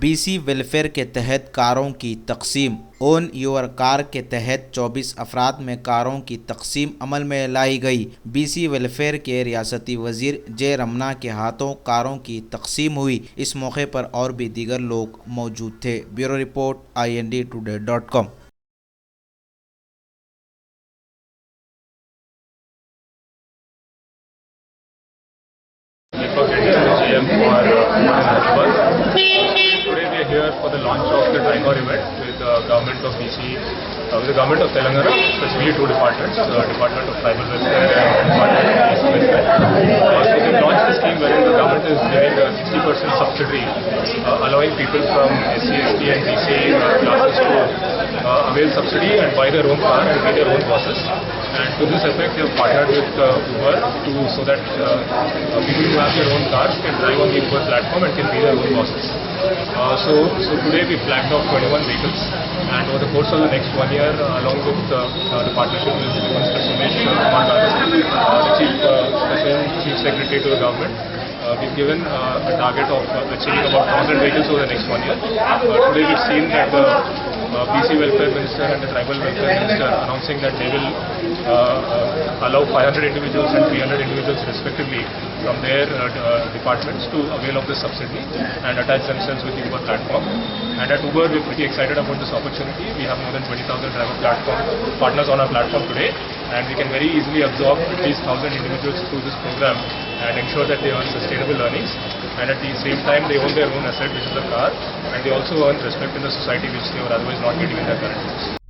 BC welfare के तहत कारों की तकसीम। ओन योर कार के तहत 24 अफराद में कारों की तकसीम अमल में लाई गई। बीसी वेलफेयर के रियासती वजीर जे रमना के हाथों कारों की तकसीम हुई। इस मौके पर और भी दीगर लोग मौजूद थे। Bureau report INDtoday.com। GM for Hyderabad. Today we are here for the launch of the Tricor event with the government of BC, with the government of Telangana, especially two departments, the Department of Tribal Welfare and Department of BC Welfare. So we launched the scheme wherein the government is giving a 60% subsidy, allowing people from SC, ST and BC classes to avail subsidy and buy their own car and pay their own buses. And to this effect, they have partnered with Uber so that people who have their own cars can drive on the Uber platform and can be their own bosses. So today we flagged off 21 vehicles, and over the course of the next 1 year, along with the partnership with Mr. Sumesh Kumar Gandhi, the Chief Secretary to the government, we've given a target of achieving about 1,000 vehicles over the next 1 year. Today we've seen that the BC Welfare Minister and the Tribal Welfare Minister announcing that they will allow 500 individuals and 300 individuals respectively from their departments to avail of this subsidy and attach themselves with the Uber platform. And at Uber, we're pretty excited about this opportunity. We have more than 20,000 driver platform partners on our platform today, and we can very easily absorb at least 1,000 individuals through this program and ensure that they earn sustainable earnings. And at the same time, they own their own asset, which is the car, and they also earn respect in the society, which they were otherwise not getting in their current lives.